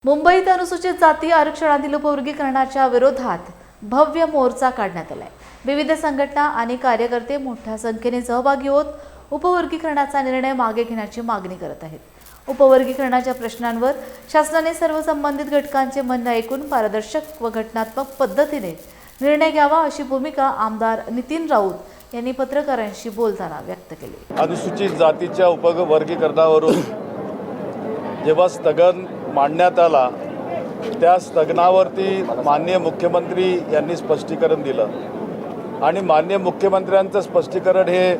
मुंबईत अनुसूचित जाती आरक्षणातील उपवर्गीकरणाच्या विरोधात भव्य मोर्चा काढण्यात आलाय। विविध संघटना आणि कार्यकर्ते मोठ्या संख्येने सहभागी होत उपवर्गीकरणाचा निर्णय मागे घेण्याची मागणी करत आहेत। उपवर्गीकरणाच्या प्रश्नांवर शासनाने सर्व संबंधित घटकांचे म्हणणे ऐकून पारदर्शक व घटनात्मक पद्धतीने निर्णय घ्यावा अशी भूमिका आमदार नितीन राऊत यांनी पत्रकारांशी बोलताना व्यक्त केली। अनुसूचित जातीच्या उपवर्गीकरणावरून जेव्हा स्थगन मांडण्यात आला त्या स्थगनावरती माननीय मुख्यमंत्री यांनी स्पष्टीकरण दिलं आणि माननीय मुख्यमंत्र्यांचं स्पष्टीकरण हे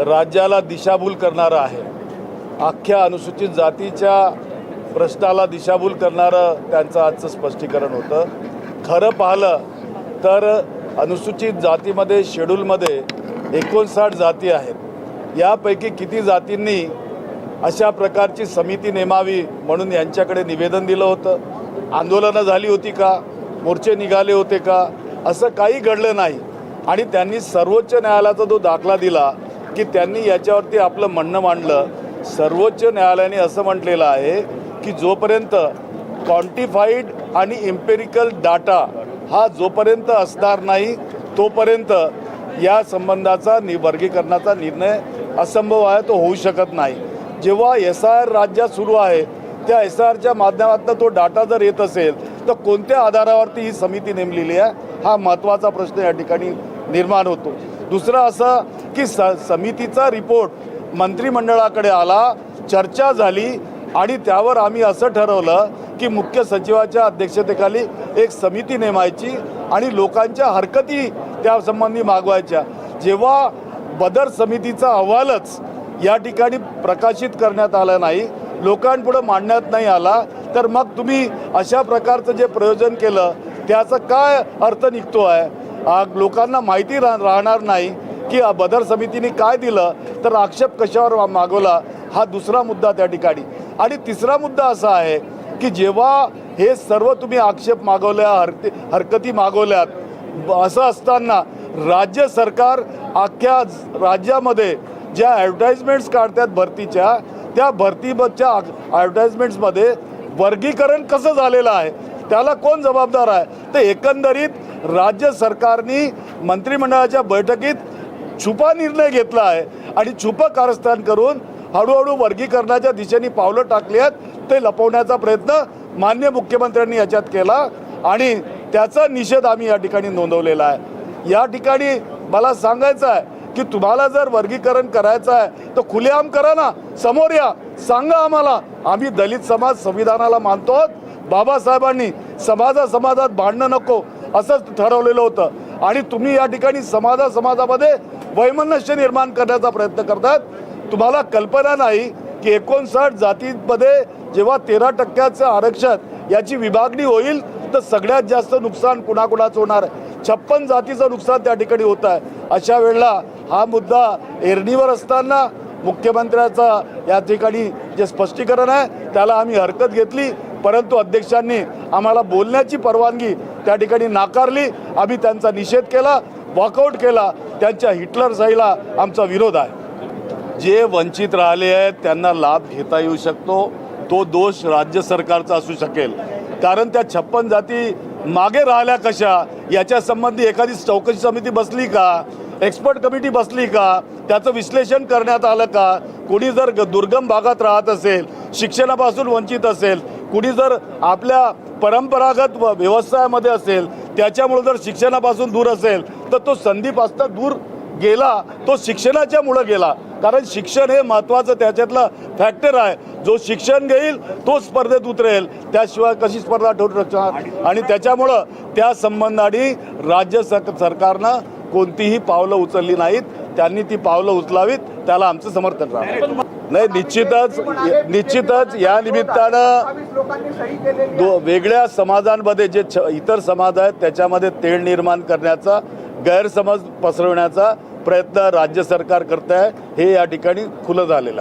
राज्याला दिशाभूल करणारं आहे। अख्ख्या अनुसूचित जातीच्या प्रश्नाला दिशाभूल करणारं त्यांचं आजचं स्पष्टीकरण होतं। खरं पाहिलं तर अनुसूचित जातीमध्ये शेड्यूलमध्ये 59 जाती आहेत। यापैकी किती जातींनी अशा प्रकारची समिती नेमावी म्हणून यांच्याकडे निवेदन दिलं होतं? आंदोलनं झाली होती का? मोर्चे निघाले होते का? असं काही घडलं नाही आणि त्यांनी सर्वोच्च न्यायालयाचा जो दाखला दिला की त्यांनी याच्यावरती आपलं म्हणणं मांडलं। सर्वोच्च न्यायालयाने असं म्हटलेलं आहे की जोपर्यंत क्वांटिफाईड आणि एम्पिरिकल डाटा हा जोपर्यंत असणार नाही तोपर्यंत या संबंधाचा वर्गीकरणाचा निर्णय असंभव आहे, तो होऊ शकत नाही। जेव्हा SIR राज्यात सुरू आहे त्या SIRच्या माध्यमातून तो डाटा जर येत असेल तर कोणत्या आधारावरती ही समिती नेमलेली आहे हा महत्त्वाचा प्रश्न या ठिकाणी निर्माण होतो। दुसरं असं की समितीचा रिपोर्ट मंत्रिमंडळाकडे आला, चर्चा झाली आणि त्यावर आम्ही असं ठरवलं की मुख्य सचिवाच्या अध्यक्षतेखाली एक समिती नेमायची आणि लोकांच्या हरकती त्यासंबंधी मागवायच्या। जेव्हा बदर समितीचा अहवालच या ठिकाणी प्रकाशित करण्यात आला नाही, लोकांपुढे मांडण्यात नाही आला, तर मग तुम्ही अशा प्रकारचं जे प्रयोजन केलं त्याचा काय अर्थ निघतो आहे? लोकांना माहिती राहणार नाही की बदर समितीने काय दिलं तर आक्षेप कशावर मागवला, हा दुसरा मुद्दा त्या ठिकाणी। आणि तिसरा मुद्दा असा आहे की जेव्हा हे सर्व तुम्ही आक्षेप मागवल्या, हरकती मागवल्यात, असं असताना राज्य सरकार अख्ख्या राज्यामध्ये ज्या ॲडव्हर्टाइजमेंट्स काढतात भरतीच्या, त्या भरतीच्या ॲडव्हर्टाइजमेंट्समध्ये वर्गीकरण कसं झालेलं आहे त्याला कोण जबाबदार आहे? तर एकंदरीत राज्य सरकारने मंत्रिमंडळाच्या बैठकीत छुपा निर्णय घेतला आहे आणि छुपं कारस्थान करून हळूहळू वर्गीकरणाच्या दिशेने पावलं टाकली आहेत। ते लपवण्याचा प्रयत्न माननीय मुख्यमंत्र्यांनी याच्यात केला आणि त्याचा निषेध आम्ही या ठिकाणी नोंदवलेला आहे। या ठिकाणी मला सांगायचं आहे की तुम्हाला जर वर्गीकरण करायचं आहे तर खुलेआम करा ना, समोर या, सांगा आम्हाला। आम्ही दलित समाज संविधानाला मानतो, बाबासाहेबांनी समाजात भांडणं नको असं ठरवलेलं होतं आणि तुम्ही या ठिकाणी समाजामध्ये वैमनस्य निर्माण करण्याचा प्रयत्न करतात। तुम्हाला कल्पना नाही की 59 जातींमध्ये जेव्हा 13% आरक्षण याची विभागणी होईल तर सगळ्यात जास्त नुकसान कुणाकुणाचं होणार आहे? 56 जातीचं नुकसान त्या ठिकाणी होत आहे। अशा वेळेला हा मुद्दा एरणीवर असताना मुख्यमंत्र्याचा या ठिकाणी जे स्पष्टीकरण आहे त्याला आम्ही हरकत घेतली, परंतु अध्यक्षांनी आम्हाला बोलण्याची परवानगी त्या ठिकाणी नाकारली। आम्ही त्यांचा निषेध केला, वॉकआउट केला, त्यांच्या हिटलरशाहीला आमचा विरोध आहे। जे वंचित राहिले आहेत त्यांना लाभ घेता येऊ शकतो, तो दोष राज्य सरकारचा असू शकेल, कारण त्या 56 जाती मागे राहिल्या कशा याच्या संबंधी एखादी चौकशी समिती बसली का? एक्सपर्ट कमिटी बसली का? त्याचं विश्लेषण करण्यात आलं का? कुणी जर दुर्गम भागात राहत असेल, शिक्षणापासून वंचित असेल, कुणी जर आपल्या परंपरागत व्यवसायामध्ये असेल, त्याच्यामुळे जर शिक्षणापासून दूर असेल तर तो संधीपासून दूर गेला, तो शिक्षणाच्यामुळं गेला, कारण शिक्षण हे महत्त्वाचं त्याच्यातलं फॅक्टर आहे। जो शिक्षण घेईल तो स्पर्धेत उतरेल, त्याशिवाय कशी स्पर्धा ठरू शकणार? आणि त्याच्यामुळं त्या संबंधाने राज्य सरकारनं कोणतीही पावलं उचलली नाहीत, त्यांनी ती पावलं उचलावीत, त्याला आमचं समर्थन राहणार नाही। निश्चितच या निमित्तानं वेगळ्या समाजांमध्ये जे इतर समाज आहेत त्याच्यामध्ये तेढ निर्माण करण्याचा, गैरसमज पसरवण्याचा प्रयत्न राज्य सरकार करत आहे, हे या ठिकाणी खुलं झालेलं आहे।